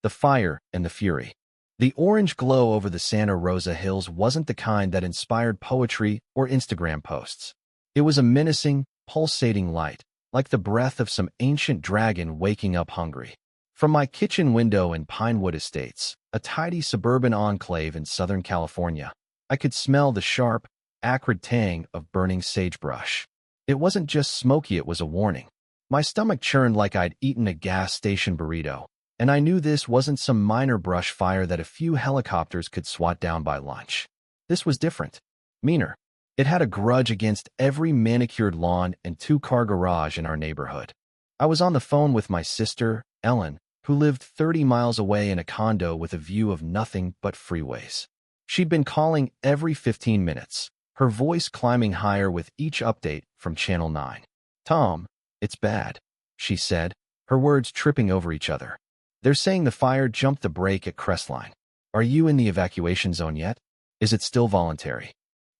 the fire and the fury. The orange glow over the Santa Rosa hills wasn't the kind that inspired poetry or Instagram posts. It was a menacing, pulsating light, like the breath of some ancient dragon waking up hungry. From my kitchen window in Pinewood Estates, a tidy suburban enclave in Southern California, I could smell the sharp, acrid tang of burning sagebrush. It wasn't just smoky, it was a warning. My stomach churned like I'd eaten a gas station burrito, and I knew this wasn't some minor brush fire that a few helicopters could swat down by lunch. This was different, meaner. It had a grudge against every manicured lawn and two-car garage in our neighborhood. I was on the phone with my sister, Ellen, who lived 30 miles away in a condo with a view of nothing but freeways. She'd been calling every 15 minutes, her voice climbing higher with each update from Channel 9. "Tom, it's bad," she said, her words tripping over each other. "They're saying the fire jumped the break at Crestline. Are you in the evacuation zone yet? Is it still voluntary?"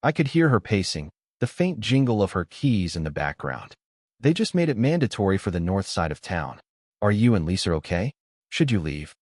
I could hear her pacing, the faint jingle of her keys in the background. "They just made it mandatory for the north side of town. Are you and Lisa okay? Should you leave?"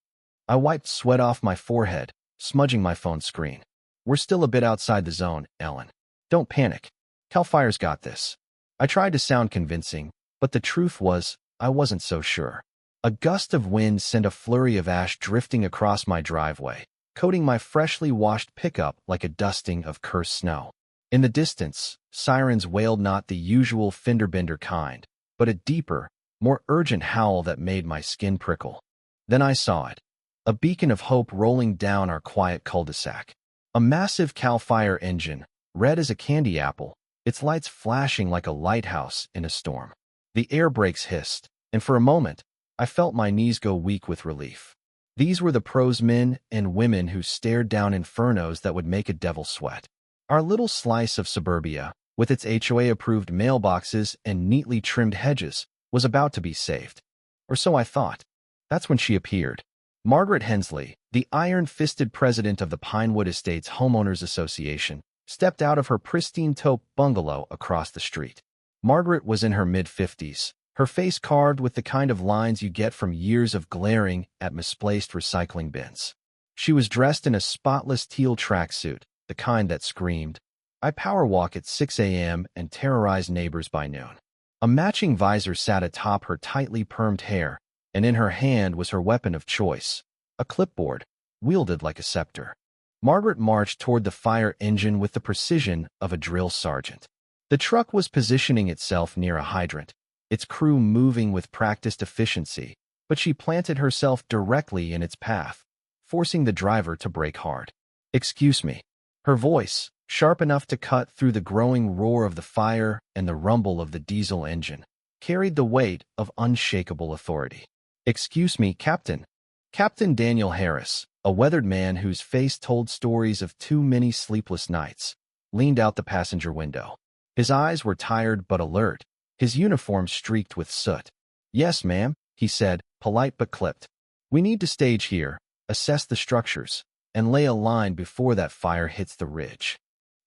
I wiped sweat off my forehead, smudging my phone screen. "We're still a bit outside the zone, Ellen. Don't panic. Cal Fire's got this." I tried to sound convincing, but the truth was, I wasn't so sure. A gust of wind sent a flurry of ash drifting across my driveway, coating my freshly washed pickup like a dusting of cursed snow. In the distance, sirens wailed, not the usual fender-bender kind, but a deeper, more urgent howl that made my skin prickle. Then I saw it, a beacon of hope rolling down our quiet cul-de-sac. A massive Cal Fire engine, red as a candy apple, its lights flashing like a lighthouse in a storm. The air brakes hissed, and for a moment, I felt my knees go weak with relief. These were the pros, men and women who stared down infernos that would make a devil sweat. Our little slice of suburbia, with its HOA-approved mailboxes and neatly trimmed hedges, was about to be saved. Or so I thought. That's when she appeared. Margaret Hensley, the iron-fisted president of the Pinewood Estates Homeowners Association, stepped out of her pristine taupe bungalow across the street. Margaret was in her mid-50s, her face carved with the kind of lines you get from years of glaring at misplaced recycling bins. She was dressed in a spotless teal tracksuit, the kind that screamed, "I power walk at 6 a.m. and terrorize neighbors by noon." A matching visor sat atop her tightly permed hair, and in her hand was her weapon of choice, a clipboard, wielded like a scepter. Margaret marched toward the fire engine with the precision of a drill sergeant. The truck was positioning itself near a hydrant, its crew moving with practiced efficiency, but she planted herself directly in its path, forcing the driver to brake hard. "Excuse me." Her voice, sharp enough to cut through the growing roar of the fire and the rumble of the diesel engine, carried the weight of unshakable authority. "Excuse me, Captain." Captain Daniel Harris, a weathered man whose face told stories of too many sleepless nights, leaned out the passenger window. His eyes were tired but alert, his uniform streaked with soot. "Yes, ma'am," he said, polite but clipped. "We need to stage here, assess the structures, and lay a line before that fire hits the ridge."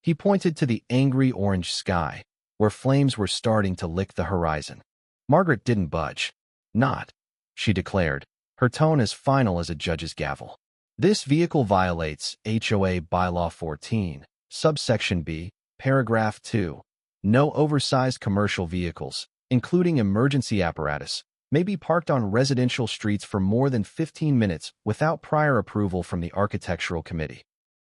He pointed to the angry orange sky, where flames were starting to lick the horizon. Margaret didn't budge. "Not," she declared, her tone as final as a judge's gavel. "This vehicle violates HOA Bylaw 14, subsection B, paragraph 2. No oversized commercial vehicles, including emergency apparatus, may be parked on residential streets for more than 15 minutes without prior approval from the Architectural Committee."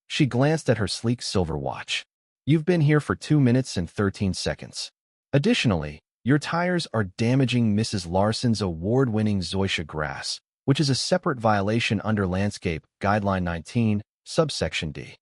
She glanced at her sleek silver watch. "You've been here for 2 minutes and 13 seconds. Additionally, your tires are damaging Mrs. Larson's award-winning zoysia grass, which is a separate violation under Landscape Guideline 19, subsection D."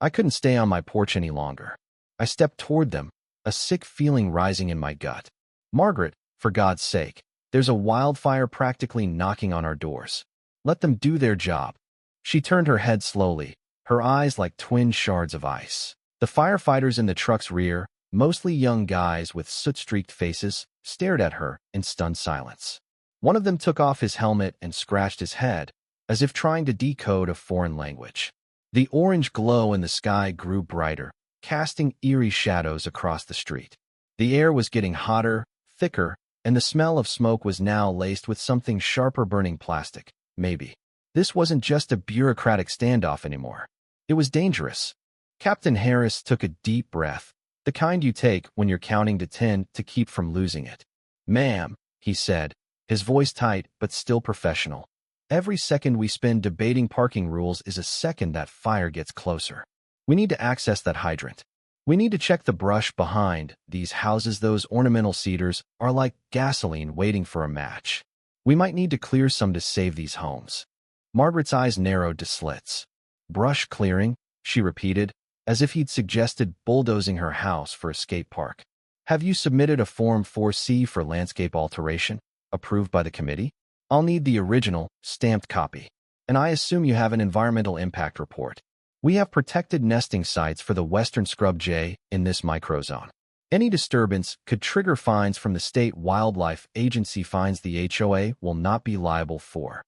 I couldn't stay on my porch any longer. I stepped toward them, a sick feeling rising in my gut. "Margaret, for God's sake, there's a wildfire practically knocking on our doors. Let them do their job." She turned her head slowly, her eyes like twin shards of ice. The firefighters in the truck's rear, mostly young guys with soot-streaked faces, stared at her in stunned silence. One of them took off his helmet and scratched his head, as if trying to decode a foreign language. The orange glow in the sky grew brighter, casting eerie shadows across the street. The air was getting hotter, thicker, and the smell of smoke was now laced with something sharper, burning plastic, maybe. This wasn't just a bureaucratic standoff anymore. It was dangerous. Captain Harris took a deep breath, the kind you take when you're counting to 10 to keep from losing it. "Ma'am," he said, his voice tight but still professional. "Every second we spend debating parking rules is a second that fire gets closer. We need to access that hydrant. We need to check the brush behind these houses. Those ornamental cedars are like gasoline waiting for a match. We might need to clear some to save these homes." Margaret's eyes narrowed to slits. "Brush clearing," she repeated, as if he'd suggested bulldozing her house for a skate park. "Have you submitted a Form 4C for landscape alteration, approved by the committee? I'll need the original, stamped copy. And I assume you have an environmental impact report. We have protected nesting sites for the western scrub jay in this microzone. Any disturbance could trigger fines from the State Wildlife Agency, fines the HOA will not be liable for."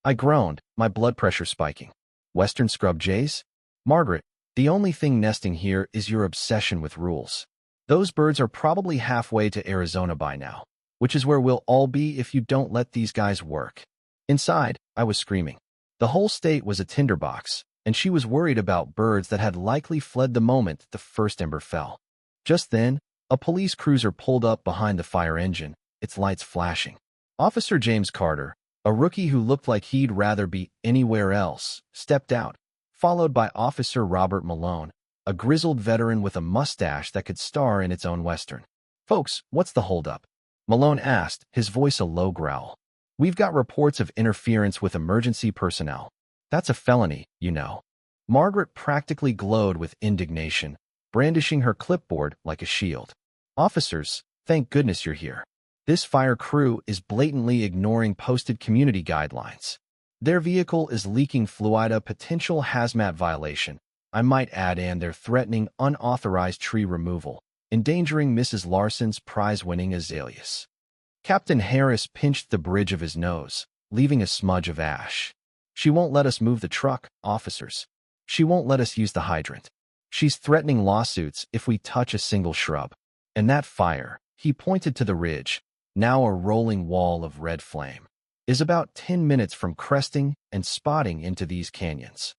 I groaned, my blood pressure spiking. "Western scrub jays? Margaret, the only thing nesting here is your obsession with rules. Those birds are probably halfway to Arizona by now, which is where we'll all be if you don't let these guys work." Inside, I was screaming. The whole state was a tinderbox, and she was worried about birds that had likely fled the moment the first ember fell. Just then, a police cruiser pulled up behind the fire engine, its lights flashing. Officer James Carter, a rookie who looked like he'd rather be anywhere else, stepped out, followed by Officer Robert Malone, a grizzled veteran with a mustache that could star in its own western. "Folks, what's the holdup?" Malone asked, his voice a low growl. "We've got reports of interference with emergency personnel. That's a felony, you know." Margaret practically glowed with indignation, brandishing her clipboard like a shield. "Officers, thank goodness you're here. This fire crew is blatantly ignoring posted community guidelines. Their vehicle is leaking fluid, a potential hazmat violation, I might add, and they're threatening unauthorized tree removal, endangering Mrs. Larson's prize-winning azaleas." Captain Harris pinched the bridge of his nose, leaving a smudge of ash. "She won't let us move the truck, officers. She won't let us use the hydrant. She's threatening lawsuits if we touch a single shrub. And that fire," he pointed to the ridge, now a rolling wall of red flame, "is about 10 minutes from cresting and spotting into these canyons."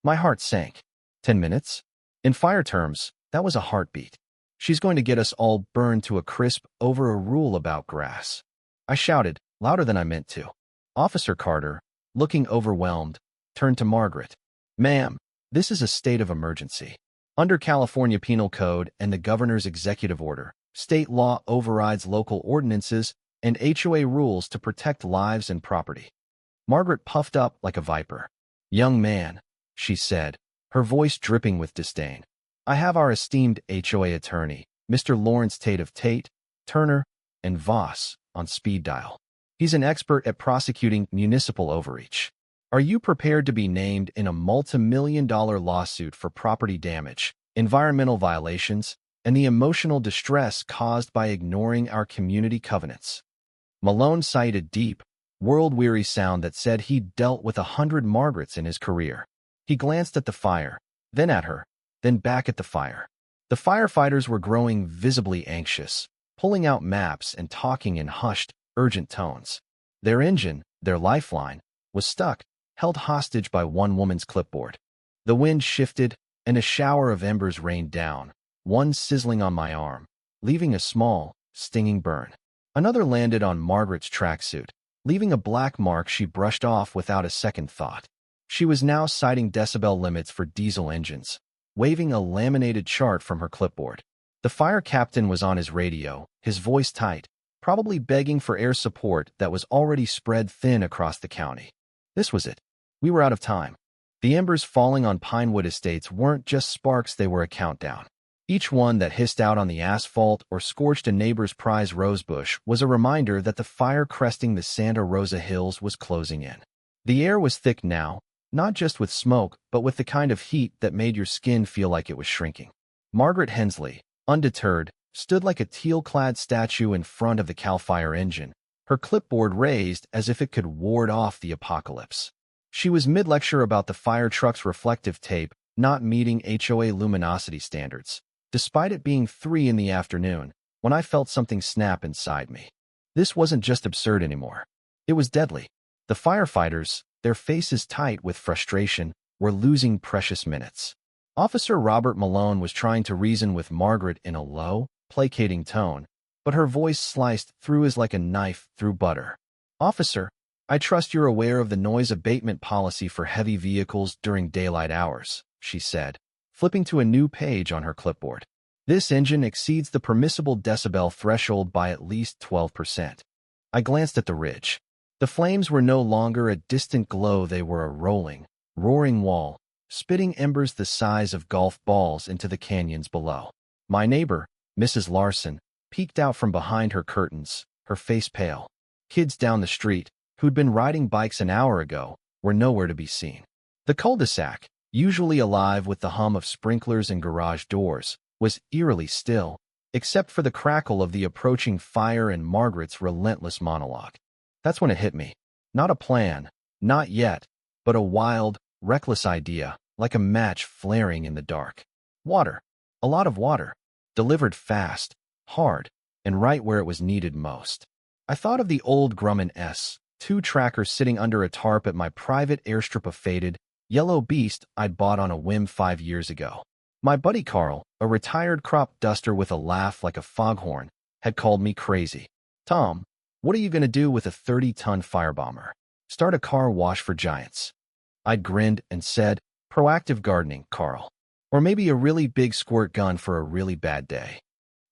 My heart sank. 10 minutes? In fire terms, that was a heartbeat. "She's going to get us all burned to a crisp over a rule about grass." I shouted, louder than I meant to. Officer Carter, looking overwhelmed, turned to Margaret. "Ma'am, this is a state of emergency. Under California Penal Code and the governor's executive order, state law overrides local ordinances and HOA rules to protect lives and property." Margaret puffed up like a viper. "Young man," she said, her voice dripping with disdain, "I have our esteemed HOA attorney, Mr. Lawrence Tate of Tate, Turner, and Voss, on speed dial. He's an expert at prosecuting municipal overreach. Are you prepared to be named in a multi-million-dollar lawsuit for property damage, environmental violations, and the emotional distress caused by ignoring our community covenants?" Malone sighed a deep, world-weary sound that said he'd dealt with 100 Margarets in his career. He glanced at the fire, then at her, then back at the fire. The firefighters were growing visibly anxious, pulling out maps and talking in hushed, urgent tones. Their engine, their lifeline, was stuck, held hostage by one woman's clipboard. The wind shifted, and a shower of embers rained down, one sizzling on my arm, leaving a small, stinging burn. Another landed on Margaret's tracksuit, leaving a black mark she brushed off without a second thought. She was now citing decibel limits for diesel engines, waving a laminated chart from her clipboard. The fire captain was on his radio, his voice tight, probably begging for air support that was already spread thin across the county. This was it. We were out of time. The embers falling on Pinewood Estates weren't just sparks, they were a countdown. Each one that hissed out on the asphalt or scorched a neighbor's prize rosebush was a reminder that the fire cresting the Santa Rosa Hills was closing in. The air was thick now, not just with smoke, but with the kind of heat that made your skin feel like it was shrinking. Margaret Hensley, undeterred, stood like a teal-clad statue in front of the CAL FIRE engine, her clipboard raised as if it could ward off the apocalypse. She was mid-lecture about the fire truck's reflective tape not meeting HOA luminosity standards, despite it being 3 in the afternoon, when I felt something snap inside me. This wasn't just absurd anymore. It was deadly. The firefighters, their faces tight with frustration, were losing precious minutes. Officer Robert Malone was trying to reason with Margaret in a low, placating tone, but her voice sliced through as like a knife through butter. "Officer, I trust you're aware of the noise abatement policy for heavy vehicles during daylight hours," she said, flipping to a new page on her clipboard. "This engine exceeds the permissible decibel threshold by at least 12%. I glanced at the ridge. The flames were no longer a distant glow, they were a rolling, roaring wall, spitting embers the size of golf balls into the canyons below. My neighbor, Mrs. Larson, peeked out from behind her curtains, her face pale. Kids down the street, who'd been riding bikes an hour ago, were nowhere to be seen. The cul-de-sac, usually alive with the hum of sprinklers and garage doors, was eerily still, except for the crackle of the approaching fire and Margaret's relentless monologue. That's when it hit me. Not a plan, not yet, but a wild, reckless idea, like a match flaring in the dark. Water. A lot of water. Delivered fast, hard, and right where it was needed most. I thought of the old Grumman S2 tracker sitting under a tarp at my private airstrip, a faded, yellow beast I'd bought on a whim 5 years ago. My buddy Carl, a retired crop duster with a laugh like a foghorn, had called me crazy. "Tom, what are you going to do with a 30-ton firebomber? Start a car wash for giants." I'd grinned and said, "Proactive gardening, Carl. Or maybe a really big squirt gun for a really bad day."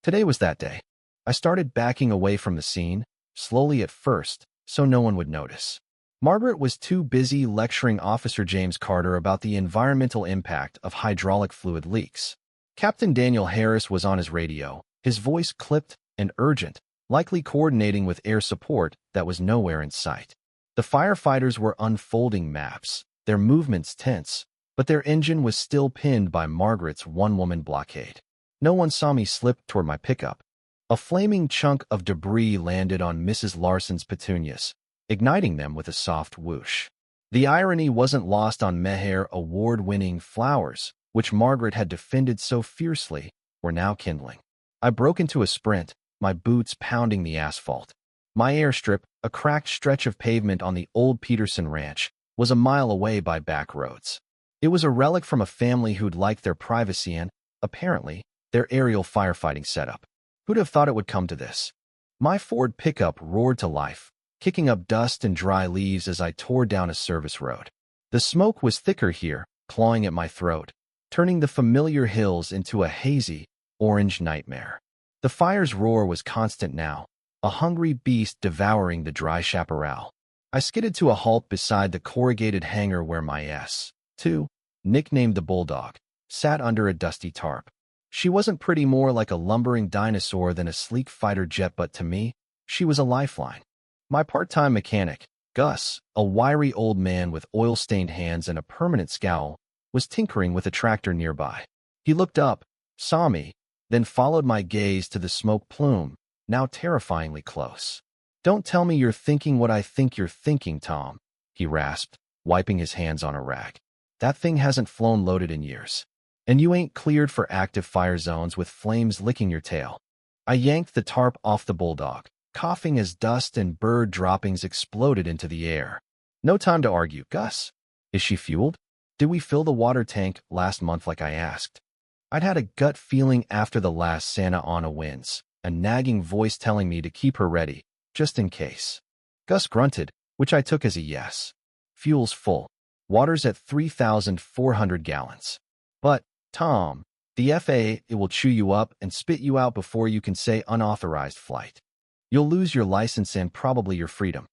Today was that day. I started backing away from the scene, slowly at first, so no one would notice. Margaret was too busy lecturing Officer James Carter about the environmental impact of hydraulic fluid leaks. Captain Daniel Harris was on his radio, his voice clipped and urgent, likely coordinating with air support that was nowhere in sight. The firefighters were unfolding maps, their movements tense, but their engine was still pinned by Margaret's one-woman blockade. No one saw me slip toward my pickup. A flaming chunk of debris landed on Mrs. Larson's petunias, igniting them with a soft whoosh. The irony wasn't lost on Meher award-winning flowers, which Margaret had defended so fiercely, were now kindling. I broke into a sprint, my boots pounding the asphalt. My airstrip, a cracked stretch of pavement on the old Peterson Ranch, was a mile away by back roads. It was a relic from a family who'd liked their privacy and, apparently, their aerial firefighting setup. Who'd have thought it would come to this? My Ford pickup roared to life, kicking up dust and dry leaves as I tore down a service road. The smoke was thicker here, clawing at my throat, turning the familiar hills into a hazy, orange nightmare. The fire's roar was constant now, a hungry beast devouring the dry chaparral. I skidded to a halt beside the corrugated hangar where my S2, nicknamed the Bulldog, sat under a dusty tarp. She wasn't pretty more like a lumbering dinosaur than a sleek fighter jet, but to me, she was a lifeline. My part-time mechanic, Gus, a wiry old man with oil-stained hands and a permanent scowl, was tinkering with a tractor nearby. He looked up, saw me, then followed my gaze to the smoke plume, now terrifyingly close. "Don't tell me you're thinking what I think you're thinking, Tom," he rasped, wiping his hands on a rag. "That thing hasn't flown loaded in years. And you ain't cleared for active fire zones with flames licking your tail." I yanked the tarp off the Bulldog, coughing as dust and bird droppings exploded into the air. "No time to argue, Gus. Is she fueled? Did we fill the water tank last month like I asked?" I'd had a gut feeling after the last Santa Ana winds, a nagging voice telling me to keep her ready, just in case. Gus grunted, which I took as a yes. "Fuel's full. Water's at 3,400 gallons. But, Tom, the FAA, it will chew you up and spit you out before you can say unauthorized flight. You'll lose your license and probably your freedom.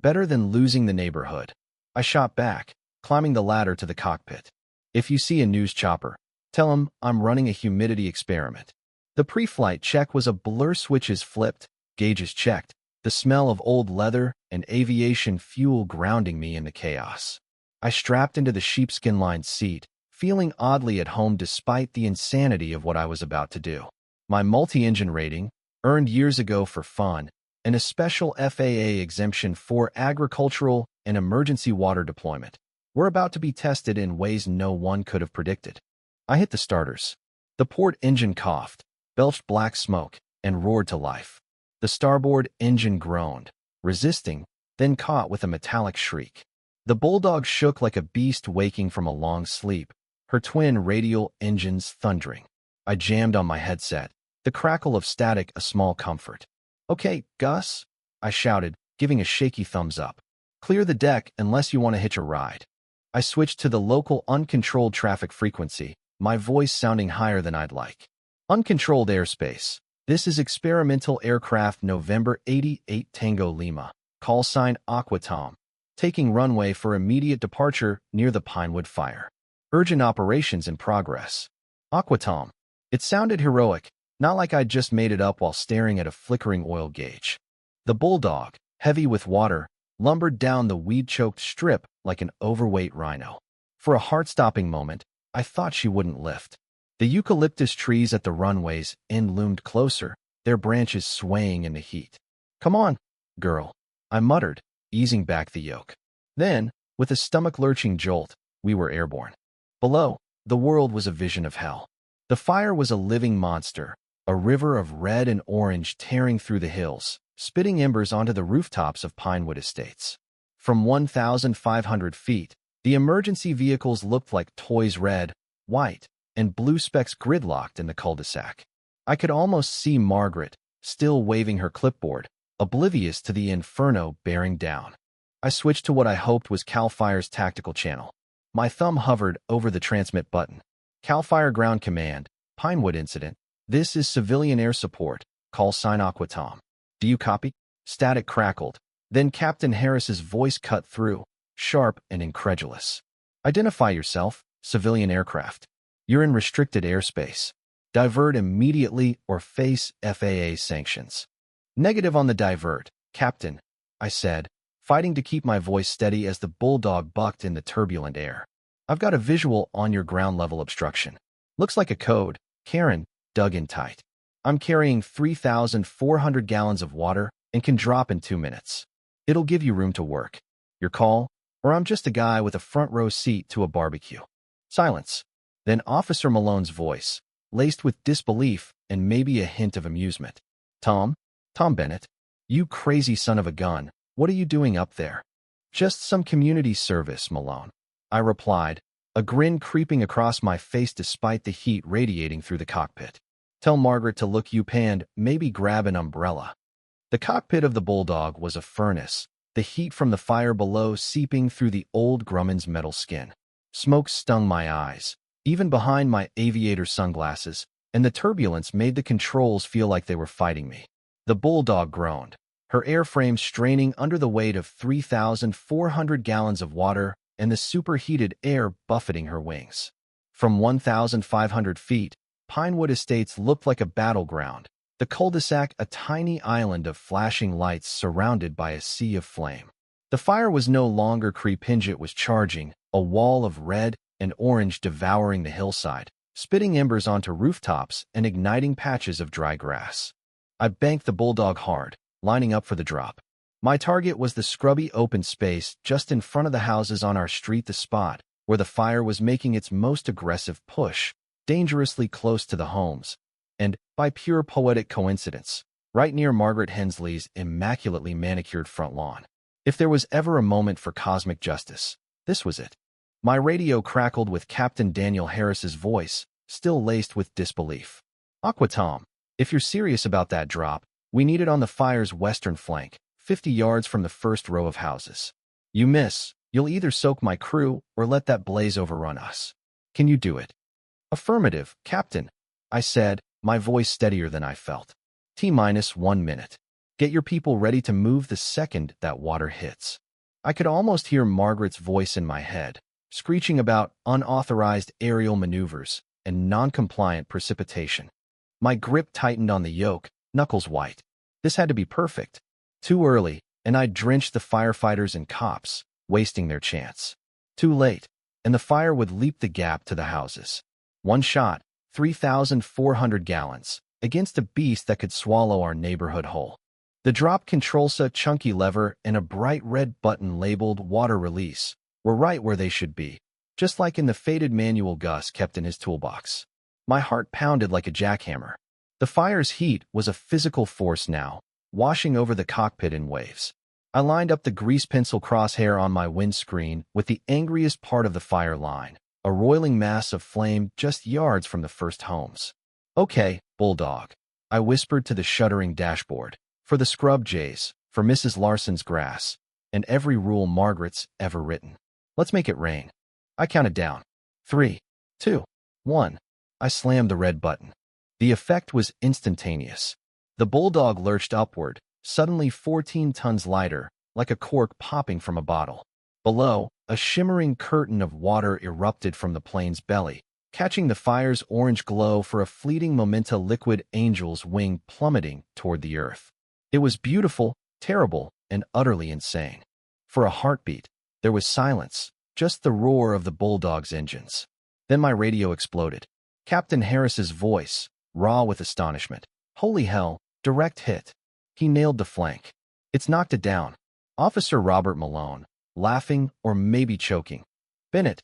Better than losing the neighborhood." I shot back, climbing the ladder to the cockpit. "If you see a news chopper, tell 'em I'm running a humidity experiment." The pre-flight check was a blur, switches flipped, gauges checked, the smell of old leather and aviation fuel grounding me in the chaos. I strapped into the sheepskin-lined seat, feeling oddly at home despite the insanity of what I was about to do. My multi-engine rating, earned years ago for fun, and a special FAA exemption for agricultural and emergency water deployment, were about to be tested in ways no one could have predicted. I hit the starters. The port engine coughed, belched black smoke, and roared to life. The starboard engine groaned, resisting, then caught with a metallic shriek. The bulldog shook like a beast waking from a long sleep, her twin radial engines thundering. I jammed on my headset, the crackle of static a small comfort. "Okay, Gus," I shouted, giving a shaky thumbs up. "Clear the deck unless you want to hitch a ride." I switched to the local uncontrolled traffic frequency, my voice sounding higher than I'd like. "Uncontrolled airspace. This is experimental aircraft November 88 Tango Lima. Call sign Aqua Tom. Taking runway for immediate departure near the Pinewood fire. Urgent operations in progress." Aqua Tom. It sounded heroic, not like I'd just made it up while staring at a flickering oil gauge. The bulldog, heavy with water, lumbered down the weed-choked strip like an overweight rhino. For a heart-stopping moment, I thought she wouldn't lift. The eucalyptus trees at the runway's end loomed closer, their branches swaying in the heat. "Come on, girl," I muttered, easing back the yoke. Then, with a stomach-lurching jolt, we were airborne. Below, the world was a vision of hell. The fire was a living monster, a river of red and orange tearing through the hills, spitting embers onto the rooftops of Pinewood Estates. From 1,500 feet, the emergency vehicles looked like toys, red, white, and blue specks gridlocked in the cul-de-sac. I could almost see Margaret, still waving her clipboard, oblivious to the inferno bearing down. I switched to what I hoped was CAL FIRE's tactical channel. My thumb hovered over the transmit button. "CAL FIRE Ground Command, Pinewood Incident. This is civilian air support. Call sign Aqua Tom. Do you copy?" Static crackled. Then Captain Harris's voice cut through, sharp and incredulous. "Identify yourself, civilian aircraft. You're in restricted airspace. Divert immediately or face FAA sanctions." "Negative on the divert, Captain," I said, fighting to keep my voice steady as the bulldog bucked in the turbulent air. "I've got a visual on your ground-level obstruction. Looks like a code." Karen dug in tight. "I'm carrying 3,400 gallons of water and can drop in 2 minutes. It'll give you room to work. Your call, or I'm just a guy with a front-row seat to a barbecue." Silence. Then Officer Malone's voice, laced with disbelief and maybe a hint of amusement. "Tom Bennett, you crazy son of a gun, what are you doing up there?" "Just some community service, Malone," I replied, a grin creeping across my face despite the heat radiating through the cockpit. "Tell Margaret to look you panned, maybe grab an umbrella." The cockpit of the bulldog was a furnace, the heat from the fire below seeping through the old Grumman's metal skin. Smoke stung my eyes, even behind my aviator sunglasses, and the turbulence made the controls feel like they were fighting me. The bulldog groaned, her airframe straining under the weight of 3,400 gallons of water and the superheated air buffeting her wings. From 1,500 feet, Pinewood Estates looked like a battleground, the cul-de-sac a tiny island of flashing lights surrounded by a sea of flame. The fire was no longer creeping, it was charging, a wall of red and orange devouring the hillside, spitting embers onto rooftops and igniting patches of dry grass. I banked the bulldog hard, lining up for the drop. My target was the scrubby open space just in front of the houses on our street, the spot where the fire was making its most aggressive push, dangerously close to the homes, and, by pure poetic coincidence, right near Margaret Hensley's immaculately manicured front lawn. If there was ever a moment for cosmic justice, this was it. My radio crackled with Captain Daniel Harris's voice, still laced with disbelief. "Aqua Tom, if you're serious about that drop, we need it on the fire's western flank, 50 yards from the first row of houses. You miss, you'll either soak my crew or let that blaze overrun us. Can you do it?" "Affirmative, Captain," I said, my voice steadier than I felt. T-1 minute. Get your people ready to move the second that water hits." I could almost hear Margaret's voice in my head, screeching about unauthorized aerial maneuvers and non-compliant precipitation. My grip tightened on the yoke, knuckles white. This had to be perfect. Too early, and I'd drenched the firefighters and cops, wasting their chance. Too late, and the fire would leap the gap to the houses. One shot, 3,400 gallons, against a beast that could swallow our neighborhood whole. The drop controls, a chunky lever, and a bright red button labeled Water Release were right where they should be, just like in the faded manual Gus kept in his toolbox. My heart pounded like a jackhammer. The fire's heat was a physical force now, washing over the cockpit in waves. I lined up the grease pencil crosshair on my windscreen with the angriest part of the fire line, a roiling mass of flame just yards from the first homes. Okay, Bulldog, I whispered to the shuddering dashboard. For the scrub jays, for Mrs. Larson's grass, and every rule Margaret's ever written. Let's make it rain. I counted down. 3, 2, 1. I slammed the red button. The effect was instantaneous. The Bulldog lurched upward, suddenly 14 tons lighter, like a cork popping from a bottle. Below, a shimmering curtain of water erupted from the plane's belly, catching the fire's orange glow for a fleeting momenta liquid angel's wing plummeting toward the earth. It was beautiful, terrible, and utterly insane. For a heartbeat, there was silence, just the roar of the Bulldog's engines. Then my radio exploded. Captain Harris's voice, raw with astonishment. Holy hell, direct hit. He nailed the flank. It's knocked it down. Officer Robert Malone, laughing or maybe choking. Bennett,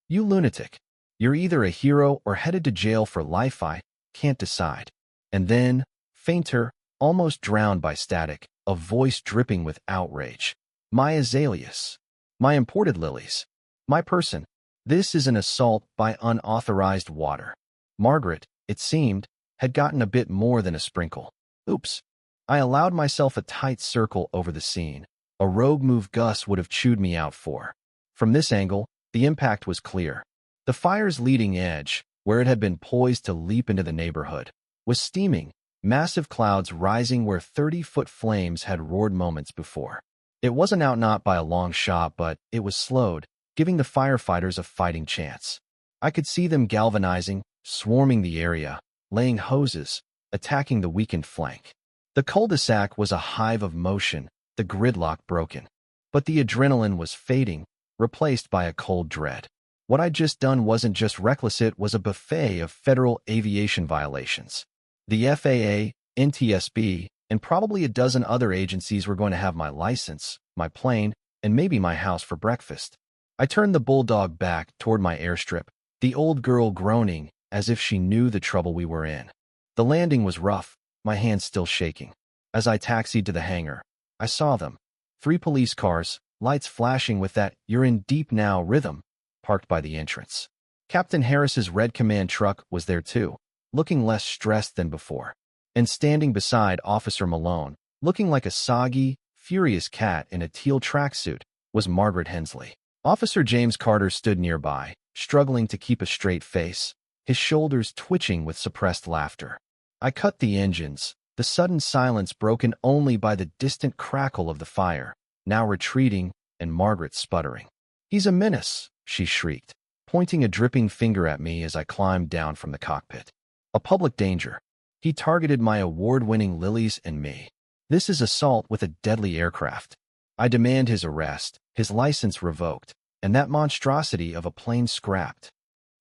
you lunatic. You're either a hero or headed to jail for life. I can't decide. And then, fainter, almost drowned by static, a voice dripping with outrage. My azaleas. My imported lilies. My person. This is an assault by unauthorized water. Margaret, it seemed, had gotten a bit more than a sprinkle. Oops. I allowed myself a tight circle over the scene. A rogue move Gus would have chewed me out for. From this angle, the impact was clear. The fire's leading edge, where it had been poised to leap into the neighborhood, was steaming, massive clouds rising where 30-foot flames had roared moments before. It wasn't out not by a long shot, but it was slowed, giving the firefighters a fighting chance. I could see them galvanizing, swarming the area, laying hoses, attacking the weakened flank. The cul-de-sac was a hive of motion, the gridlock broken. But the adrenaline was fading, replaced by a cold dread. What I'd just done wasn't just reckless, it was a buffet of federal aviation violations. The FAA, NTSB, and probably a dozen other agencies were going to have my license, my plane, and maybe my house for breakfast. I turned the Bulldog back toward my airstrip, the old girl groaning as if she knew the trouble we were in. The landing was rough, my hands still shaking. As I taxied to the hangar, I saw them. 3 police cars, lights flashing with that "you're in deep now" rhythm, parked by the entrance. Captain Harris's red command truck was there too, looking less stressed than before. And standing beside Officer Malone, looking like a soggy, furious cat in a teal tracksuit, was Margaret Hensley. Officer James Carter stood nearby, struggling to keep a straight face, his shoulders twitching with suppressed laughter. I cut the engines, the sudden silence broken only by the distant crackle of the fire, now retreating, and Margaret sputtering. "He's a menace," she shrieked, pointing a dripping finger at me as I climbed down from the cockpit. "A public danger. He targeted my award-winning lilies and me. This is assault with a deadly aircraft. I demand his arrest, his license revoked, and that monstrosity of a plane scrapped."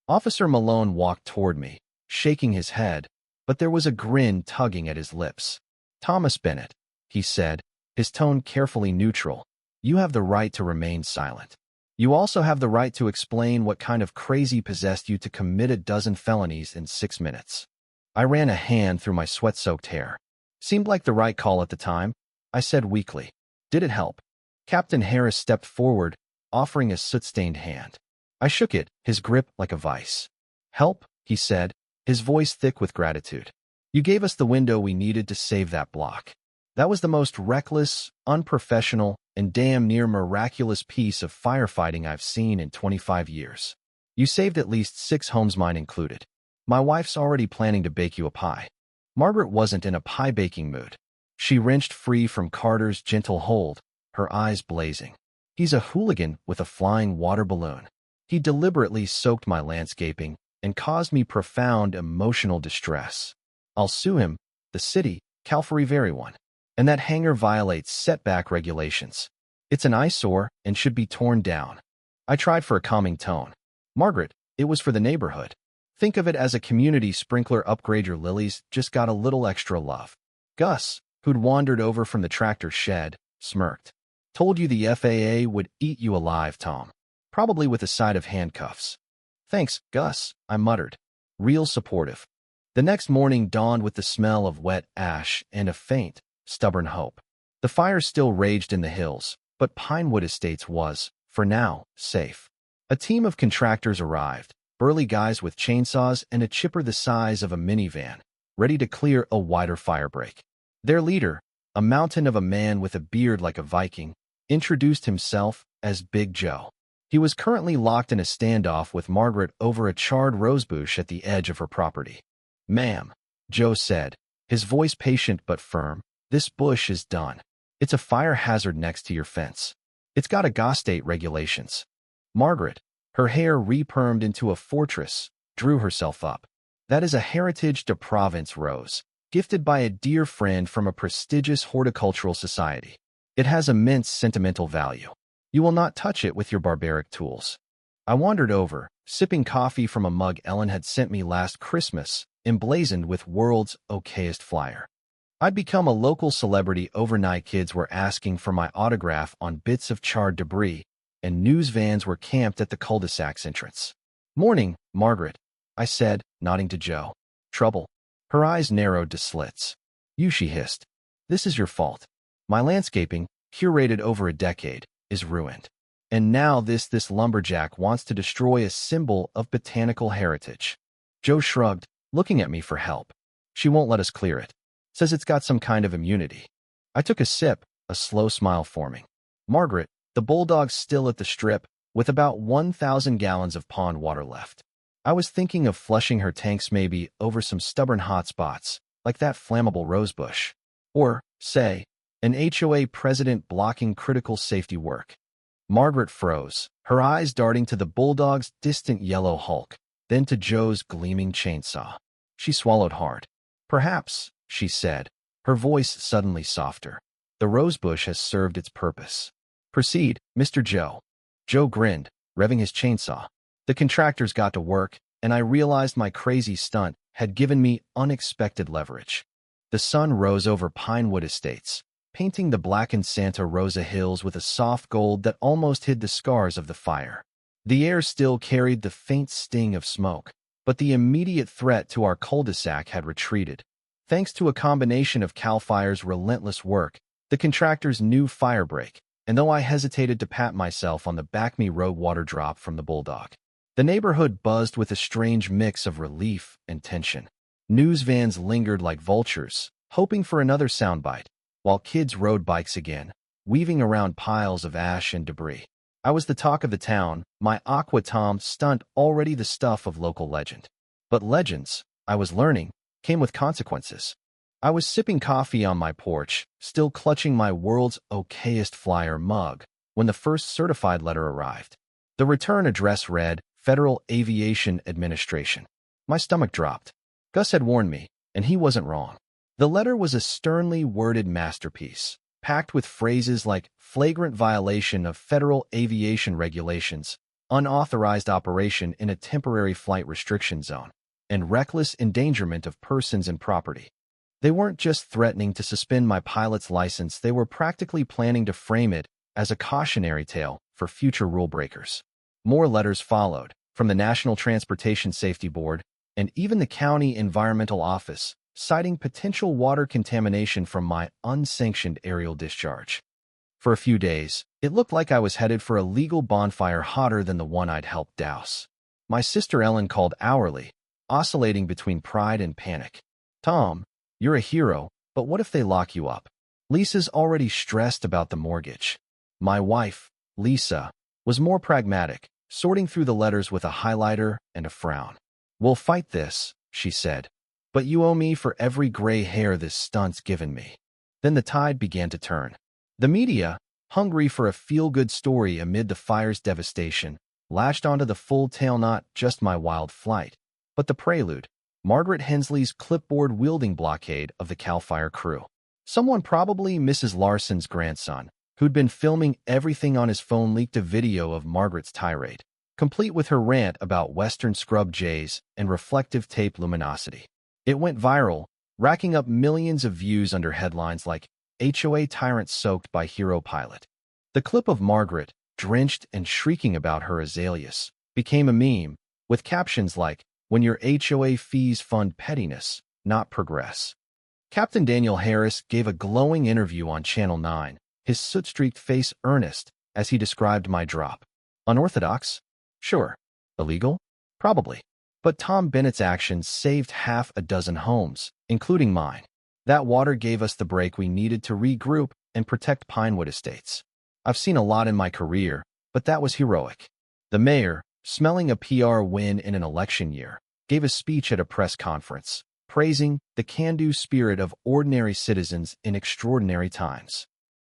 Officer Malone walked toward me, shaking his head, but there was a grin tugging at his lips. "Thomas Bennett," he said, his tone carefully neutral, "you have the right to remain silent. You also have the right to explain what kind of crazy possessed you to commit a dozen felonies in 6 minutes." I ran a hand through my sweat-soaked hair. "Seemed like the right call at the time," I said weakly. "Did it help?" Captain Harris stepped forward, offering a soot-stained hand. I shook it, his grip like a vice. "Help," he said, his voice thick with gratitude. "You gave us the window we needed to save that block. That was the most reckless, unprofessional, and damn near miraculous piece of firefighting I've seen in 25 years. You saved at least 6 homes, mine included. My wife's already planning to bake you a pie." Margaret wasn't in a pie-baking mood. She wrenched free from Carter's gentle hold, her eyes blazing. "He's a hooligan with a flying water balloon. He deliberately soaked my landscaping and caused me profound emotional distress. I'll sue him, the city, Cal for everyone. And that hangar violates setback regulations. It's an eyesore and should be torn down." I tried for a calming tone. "Margaret, it was for the neighborhood. Think of it as a community sprinkler upgrade. Your lilies just got a little extra love." Gus, who'd wandered over from the tractor shed, smirked. "Told you the FAA would eat you alive, Tom. Probably with a side of handcuffs." "Thanks, Gus," I muttered. Real supportive. The next morning dawned with the smell of wet ash and a faint, stubborn hope. The fire still raged in the hills, but Pinewood Estates was, for now, safe. A team of contractors arrived, burly guys with chainsaws and a chipper the size of a minivan, ready to clear a wider firebreak. Their leader, a mountain of a man with a beard like a Viking, introduced himself as Big Joe. He was currently locked in a standoff with Margaret over a charred rosebush at the edge of her property. "Ma'am," Joe said, his voice patient but firm, "this bush is done. It's a fire hazard next to your fence. It's got a GA state regulations." Margaret, her hair repermed into a fortress, drew herself up. "That is a Heritage de Provence rose, gifted by a dear friend from a prestigious horticultural society. It has immense sentimental value. You will not touch it with your barbaric tools." I wandered over, sipping coffee from a mug Ellen had sent me last Christmas, emblazoned with "World's Okayest Flyer." I'd become a local celebrity overnight. Kids were asking for my autograph on bits of charred debris, and news vans were camped at the cul-de-sac's entrance. "Morning, Margaret," I said, nodding to Joe. "Trouble?" Her eyes narrowed to slits. "You," she hissed. "This is your fault. My landscaping, curated over a decade, is ruined. And now this lumberjack wants to destroy a symbol of botanical heritage." Joe shrugged, looking at me for help. "She won't let us clear it. Says it's got some kind of immunity." I took a sip, a slow smile forming. "Margaret, the bulldog's still at the strip, with about 1,000 gallons of pond water left. I was thinking of flushing her tanks maybe over some stubborn hot spots, like that flammable rosebush. Or, say, an HOA president blocking critical safety work." Margaret froze, her eyes darting to the bulldog's distant yellow hulk, then to Joe's gleaming chainsaw. She swallowed hard. "Perhaps," she said, her voice suddenly softer. "The rosebush has served its purpose. Proceed, Mr. Joe." Joe grinned, revving his chainsaw. The contractors got to work, and I realized my crazy stunt had given me unexpected leverage. The sun rose over Pinewood Estates, painting the blackened Santa Rosa hills with a soft gold that almost hid the scars of the fire. The air still carried the faint sting of smoke, but the immediate threat to our cul-de-sac had retreated. Thanks to a combination of CAL FIRE's relentless work, the contractor's new firebreak, and though I hesitated to pat myself on the back, me rogue water drop from the bulldog. The neighborhood buzzed with a strange mix of relief and tension. News vans lingered like vultures, hoping for another soundbite, while kids rode bikes again, weaving around piles of ash and debris. I was the talk of the town, my Aqua Tom stunt already the stuff of local legend. But legends, I was learning, came with consequences. I was sipping coffee on my porch, still clutching my World's Okayest Flyer mug, when the first certified letter arrived. The return address read, Federal Aviation Administration. My stomach dropped. Gus had warned me, and he wasn't wrong. The letter was a sternly worded masterpiece, packed with phrases like flagrant violation of federal aviation regulations, unauthorized operation in a temporary flight restriction zone, and reckless endangerment of persons and property. They weren't just threatening to suspend my pilot's license, they were practically planning to frame it as a cautionary tale for future rule breakers. More letters followed, from the National Transportation Safety Board and even the County Environmental Office, citing potential water contamination from my unsanctioned aerial discharge. For a few days, it looked like I was headed for a legal bonfire hotter than the one I'd helped douse. My sister Ellen called hourly, oscillating between pride and panic. "Tom, you're a hero, but what if they lock you up?" Lisa's already stressed about the mortgage. My wife, Lisa, was more pragmatic, sorting through the letters with a highlighter and a frown. "We'll fight this," she said, "but you owe me for every gray hair this stunt's given me." Then the tide began to turn. The media, hungry for a feel-good story amid the fire's devastation, latched onto the full tale, not just my wild flight, but the prelude, Margaret Hensley's clipboard-wielding blockade of the CAL FIRE crew. Someone, probably Mrs. Larson's grandson, who'd been filming everything on his phone, leaked a video of Margaret's tirade, complete with her rant about Western scrub jays and reflective tape luminosity. It went viral, racking up millions of views under headlines like HOA Tyrant Soaked by Hero Pilot. The clip of Margaret, drenched and shrieking about her azaleas, became a meme, with captions like, "When your HOA fees fund pettiness, not progress." Captain Daniel Harris gave a glowing interview on Channel 9, his soot-streaked face earnest as he described my drop. Unorthodox? Sure. Illegal? Probably. But Tom Bennett's actions saved half a dozen homes, including mine. That water gave us the break we needed to regroup and protect Pinewood Estates. I've seen a lot in my career, but that was heroic. The mayor, smelling a PR win in an election year, gave a speech at a press conference, praising the can-do spirit of ordinary citizens in extraordinary times.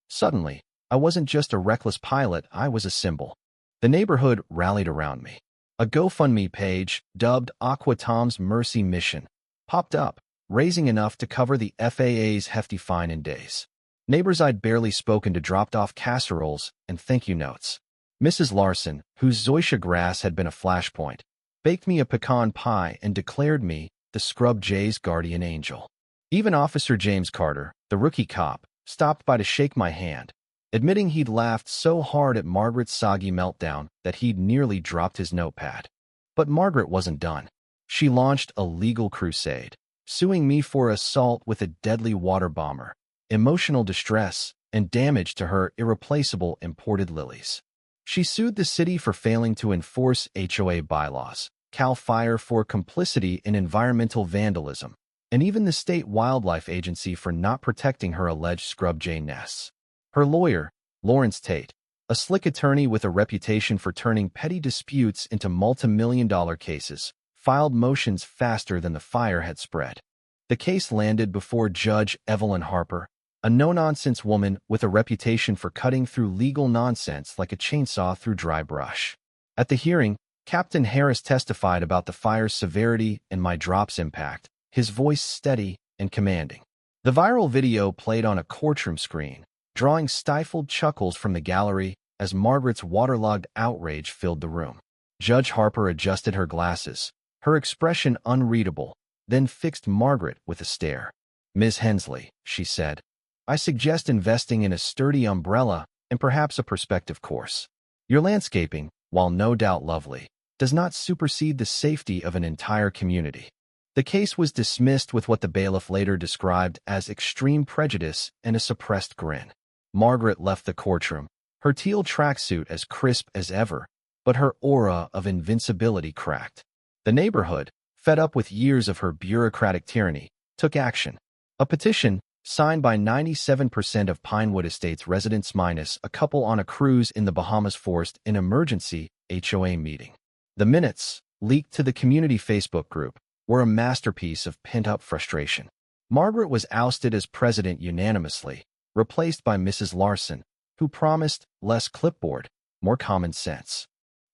Suddenly, I wasn't just a reckless pilot, I was a symbol. The neighborhood rallied around me. A GoFundMe page, dubbed Aqua Tom's Mercy Mission, popped up, raising enough to cover the FAA's hefty fine in days. Neighbors I'd barely spoken to dropped off casseroles and thank-you notes. Mrs. Larson, whose zoysia grass had been a flashpoint, baked me a pecan pie and declared me the Scrub Jay's guardian angel. Even Officer James Carter, the rookie cop, stopped by to shake my hand, admitting he'd laughed so hard at Margaret's soggy meltdown that he'd nearly dropped his notepad. But Margaret wasn't done. She launched a legal crusade, suing me for assault with a deadly water bomber, emotional distress, and damage to her irreplaceable imported lilies. She sued the city for failing to enforce HOA bylaws, CAL FIRE for complicity in environmental vandalism, and even the state wildlife agency for not protecting her alleged scrub jay nests. Her lawyer, Lawrence Tate, a slick attorney with a reputation for turning petty disputes into multi-million-dollar cases, filed motions faster than the fire had spread. The case landed before Judge Evelyn Harper, a no-nonsense woman with a reputation for cutting through legal nonsense like a chainsaw through dry brush. At the hearing, Captain Harris testified about the fire's severity and my drop's impact, his voice steady and commanding. The viral video played on a courtroom screen, drawing stifled chuckles from the gallery as Margaret's waterlogged outrage filled the room. Judge Harper adjusted her glasses, her expression unreadable, then fixed Margaret with a stare. "Ms. Hensley," she said, "I suggest investing in a sturdy umbrella and perhaps a perspective course. Your landscaping, while no doubt lovely, does not supersede the safety of an entire community." The case was dismissed with what the bailiff later described as extreme prejudice and a suppressed grin. Margaret left the courtroom, her teal tracksuit as crisp as ever, but her aura of invincibility cracked. The neighborhood, fed up with years of her bureaucratic tyranny, took action. A petition, signed by 97% of Pinewood Estates residents minus a couple on a cruise in the Bahamas, forced an emergency HOA meeting. The minutes, leaked to the community Facebook group, were a masterpiece of pent-up frustration. Margaret was ousted as president unanimously, replaced by Mrs. Larson, who promised less clipboard, more common sense.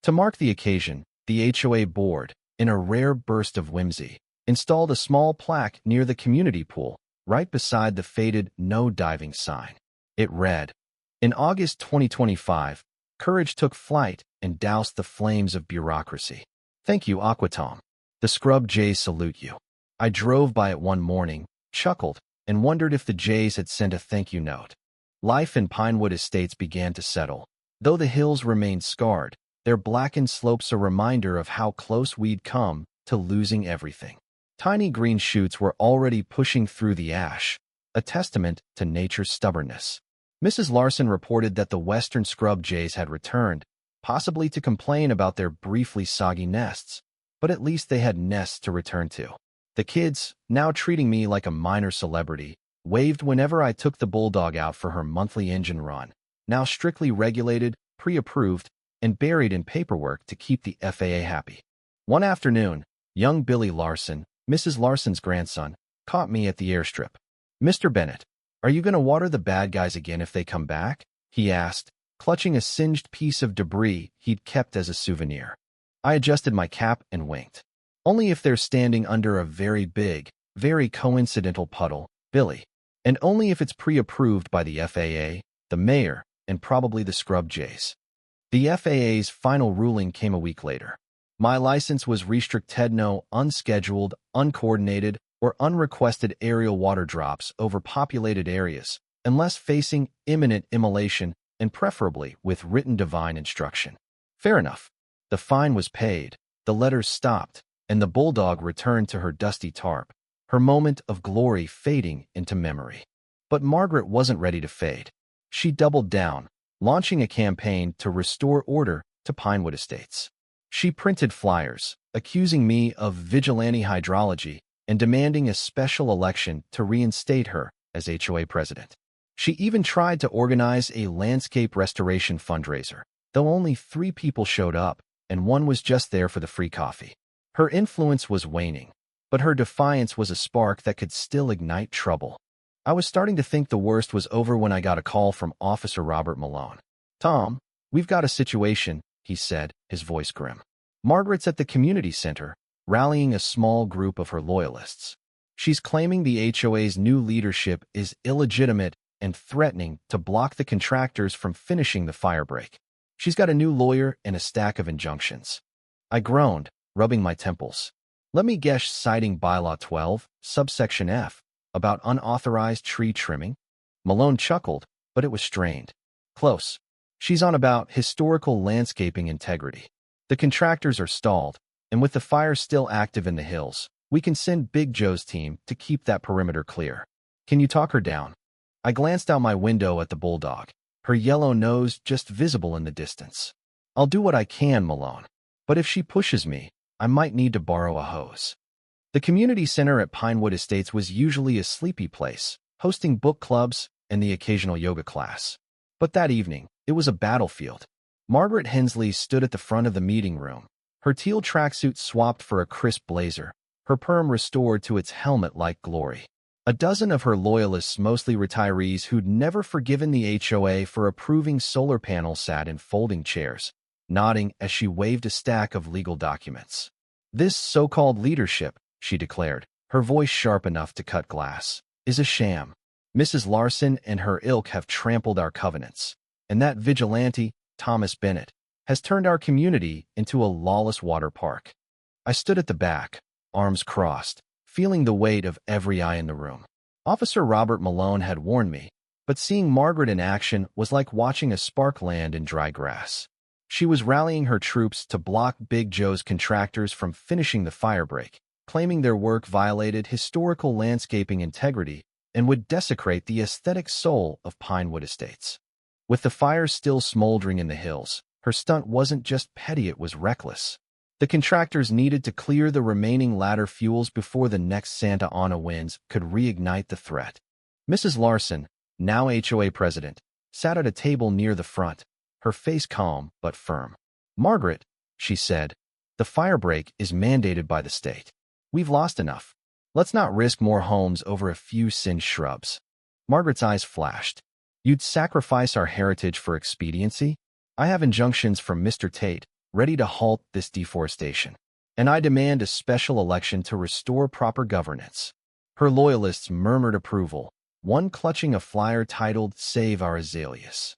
To mark the occasion, the HOA board, in a rare burst of whimsy, installed a small plaque near the community pool, right beside the faded "No Diving" sign. It read, "In August 2025, courage took flight and doused the flames of bureaucracy. Thank you, Aqua Tom. The Scrub Jays salute you." I drove by it one morning, chuckled, and wondered if the Jays had sent a thank-you note. Life in Pinewood Estates began to settle. Though the hills remained scarred, their blackened slopes a reminder of how close we'd come to losing everything. Tiny green shoots were already pushing through the ash, a testament to nature's stubbornness. Mrs. Larson reported that the western scrub jays had returned, possibly to complain about their briefly soggy nests, but at least they had nests to return to. The kids, now treating me like a minor celebrity, waved whenever I took the bulldog out for her monthly engine run, now strictly regulated, pre-approved, and buried in paperwork to keep the FAA happy. One afternoon, young Billy Larson, Mrs. Larson's grandson, caught me at the airstrip. "Mr. Bennett, are you going to water the bad guys again if they come back?" he asked, clutching a singed piece of debris he'd kept as a souvenir. I adjusted my cap and winked. "Only if they're standing under a very big, very coincidental puddle, Billy. And only if it's pre-approved by the FAA, the mayor, and probably the Scrub Jays." The FAA's final ruling came a week later. My license was restricted: no unscheduled, uncoordinated, or unrequested aerial water drops over populated areas, unless facing imminent immolation and preferably with written divine instruction. Fair enough. The fine was paid, the letters stopped, and the bulldog returned to her dusty tarp, her moment of glory fading into memory. But Margaret wasn't ready to fade. She doubled down, launching a campaign to restore order to Pinewood Estates. She printed flyers, accusing me of vigilante hydrology and demanding a special election to reinstate her as HOA president. She even tried to organize a landscape restoration fundraiser, though only 3 people showed up, and one was just there for the free coffee. Her influence was waning, but her defiance was a spark that could still ignite trouble. I was starting to think the worst was over when I got a call from Officer Robert Malone. "Tom, we've got a situation," he said, his voice grim. "Margaret's at the community center, rallying a small group of her loyalists. She's claiming the HOA's new leadership is illegitimate and threatening to block the contractors from finishing the firebreak. She's got a new lawyer and a stack of injunctions." I groaned, rubbing my temples. "Let me guess, citing Bylaw 12, subsection F, about unauthorized tree trimming?" Malone chuckled, but it was strained. "Close. She's on about historical landscaping integrity. The contractors are stalled, and with the fire still active in the hills, we can send Big Joe's team to keep that perimeter clear. Can you talk her down?" I glanced out my window at the bulldog, her yellow nose just visible in the distance. "I'll do what I can, Malone. But if she pushes me, I might need to borrow a hose." The community center at Pinewood Estates was usually a sleepy place, hosting book clubs and the occasional yoga class. But that evening, it was a battlefield. Margaret Hensley stood at the front of the meeting room, her teal tracksuit swapped for a crisp blazer, her perm restored to its helmet-like glory. A dozen of her loyalists, mostly retirees who'd never forgiven the HOA for approving solar panels, sat in folding chairs, nodding as she waved a stack of legal documents. "This so-called leadership," she declared, her voice sharp enough to cut glass, "is a sham. Mrs. Larson and her ilk have trampled our covenants, and that vigilante, Thomas Bennett, has turned our community into a lawless water park." I stood at the back, arms crossed, feeling the weight of every eye in the room. Officer Robert Malone had warned me, but seeing Margaret in action was like watching a spark land in dry grass. She was rallying her troops to block Big Joe's contractors from finishing the firebreak, claiming their work violated historical landscaping integrity and would desecrate the aesthetic soul of Pinewood Estates. With the fires still smoldering in the hills, her stunt wasn't just petty, it was reckless. The contractors needed to clear the remaining ladder fuels before the next Santa Ana winds could reignite the threat. Mrs. Larson, now HOA president, sat at a table near the front, her face calm but firm. "Margaret," she said, "the firebreak is mandated by the state. We've lost enough. Let's not risk more homes over a few singed shrubs." Margaret's eyes flashed. "You'd sacrifice our heritage for expediency? I have injunctions from Mr. Tate, ready to halt this deforestation. And I demand a special election to restore proper governance." Her loyalists murmured approval, one clutching a flyer titled "Save Our Azaleas."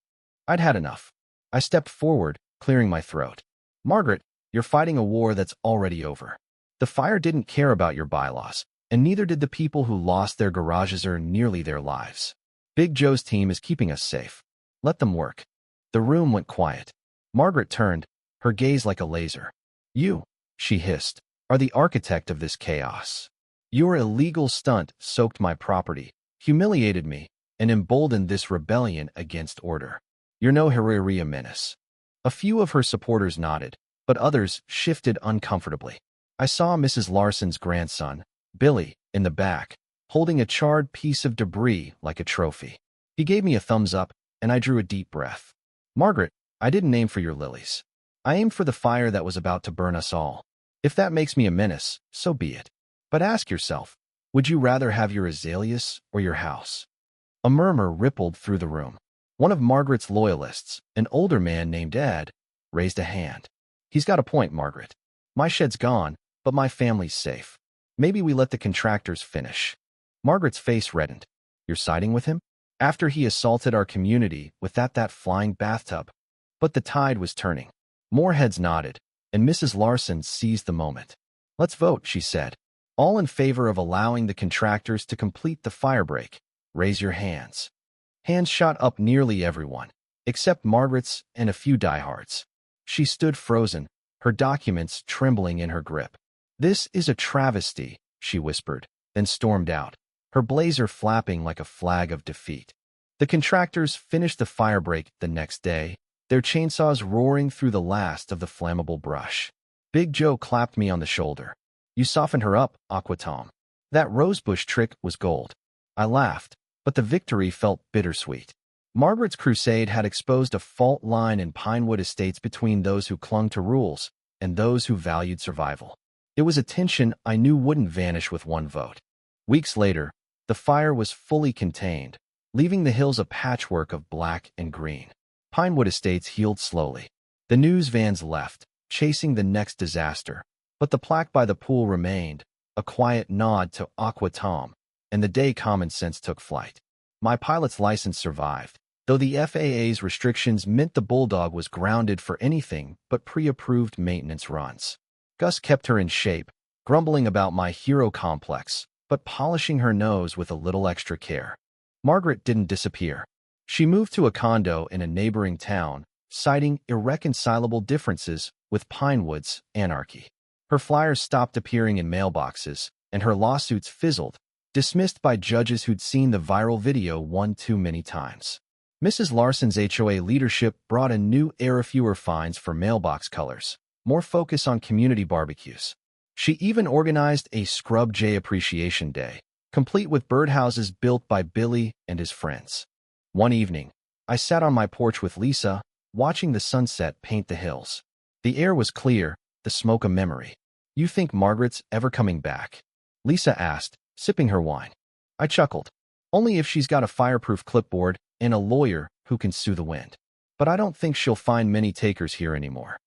I'd had enough. I stepped forward, clearing my throat. "Margaret, you're fighting a war that's already over. The fire didn't care about your bylaws, and neither did the people who lost their garages or nearly their lives. Big Joe's team is keeping us safe. Let them work." The room went quiet. Margaret turned, her gaze like a laser. "You," she hissed, "are the architect of this chaos. Your illegal stunt soaked my property, humiliated me, and emboldened this rebellion against order. You're no Herreria menace." A few of her supporters nodded, but others shifted uncomfortably. I saw Mrs. Larson's grandson, Billy, in the back, holding a charred piece of debris like a trophy. He gave me a thumbs up, and I drew a deep breath. "Margaret, I didn't aim for your lilies. I aimed for the fire that was about to burn us all. If that makes me a menace, so be it. But ask yourself, would you rather have your azaleas or your house?" A murmur rippled through the room. One of Margaret's loyalists, an older man named Ed, raised a hand. "He's got a point, Margaret. My shed's gone, but my family's safe. Maybe we let the contractors finish." Margaret's face reddened. "You're siding with him? After he assaulted our community with that flying bathtub?" But the tide was turning. More heads nodded, and Mrs. Larson seized the moment. "Let's vote," she said. "All in favor of allowing the contractors to complete the firebreak, raise your hands." Hands shot up, nearly everyone, except Margaret's and a few diehards. She stood frozen, her documents trembling in her grip. "This is a travesty," she whispered, then stormed out, her blazer flapping like a flag of defeat. The contractors finished the firebreak the next day, their chainsaws roaring through the last of the flammable brush. Big Joe clapped me on the shoulder. "You softened her up, Aqua Tom. That rosebush trick was gold." I laughed, but the victory felt bittersweet. Margaret's crusade had exposed a fault line in Pinewood Estates between those who clung to rules and those who valued survival. It was a tension I knew wouldn't vanish with one vote. Weeks later, the fire was fully contained, leaving the hills a patchwork of black and green. Pinewood Estates healed slowly. The news vans left, chasing the next disaster, but the plaque by the pool remained, a quiet nod to Aqua Tom, and the day common sense took flight. My pilot's license survived, though the FAA's restrictions meant the Bulldog was grounded for anything but pre-approved maintenance runs. Gus kept her in shape, grumbling about my hero complex, but polishing her nose with a little extra care. Margaret didn't disappear. She moved to a condo in a neighboring town, citing irreconcilable differences with Pinewood's anarchy. Her flyers stopped appearing in mailboxes, and her lawsuits fizzled, dismissed by judges who'd seen the viral video one too many times. Mrs. Larson's HOA leadership brought a new era, fewer fines for mailbox colors, more focus on community barbecues. She even organized a Scrub Jay Appreciation Day, complete with birdhouses built by Billy and his friends. One evening, I sat on my porch with Lisa, watching the sunset paint the hills. The air was clear, the smoke a memory. "You think Margaret's ever coming back?" Lisa asked, sipping her wine. I chuckled. "Only if she's got a fireproof clipboard and a lawyer who can sue the wind. But I don't think she'll find many takers here anymore."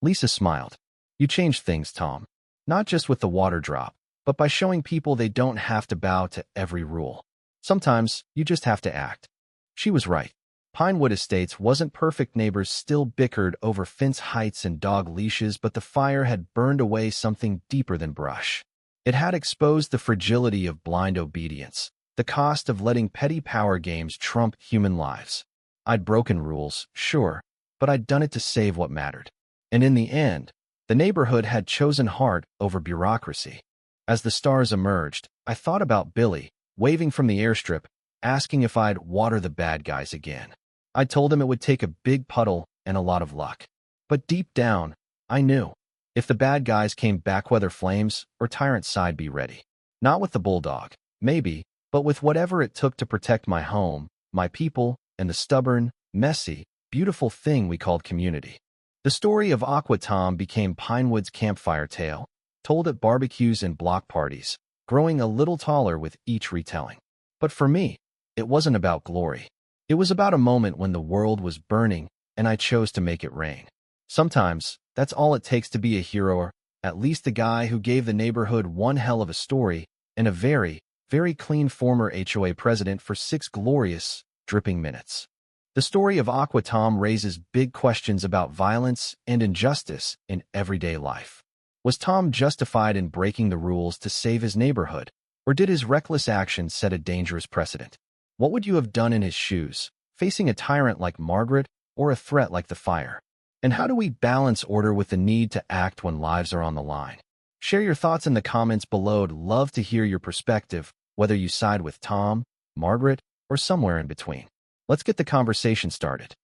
Lisa smiled. "You changed things, Tom. Not just with the water drop, but by showing people they don't have to bow to every rule. Sometimes you just have to act." She was right. Pinewood Estates wasn't perfect. Neighbors still bickered over fence heights and dog leashes, but the fire had burned away something deeper than brush. It had exposed the fragility of blind obedience, the cost of letting petty power games trump human lives. I'd broken rules, sure, but I'd done it to save what mattered. And in the end, the neighborhood had chosen heart over bureaucracy. As the stars emerged, I thought about Billy, waving from the airstrip, asking if I'd water the bad guys again. I told him it would take a big puddle and a lot of luck. But deep down, I knew. If the bad guys came back, whether flames or tyrant side, be ready. Not with the Bulldog, maybe, but with whatever it took to protect my home, my people, and the stubborn, messy, beautiful thing we called community. The story of Aqua Tom became Pinewood's campfire tale, told at barbecues and block parties, growing a little taller with each retelling. But for me, it wasn't about glory. It was about a moment when the world was burning, and I chose to make it rain. Sometimes, that's all it takes to be a hero, or at least the guy who gave the neighborhood one hell of a story, and a very, very clean former HOA president for 6 glorious, dripping minutes. The story of Aqua Tom raises big questions about violence and injustice in everyday life. Was Tom justified in breaking the rules to save his neighborhood, or did his reckless actions set a dangerous precedent? What would you have done in his shoes, facing a tyrant like Margaret or a threat like the fire? And how do we balance order with the need to act when lives are on the line? Share your thoughts in the comments below. I'd love to hear your perspective, whether you side with Tom, Margaret, or somewhere in between. Let's get the conversation started.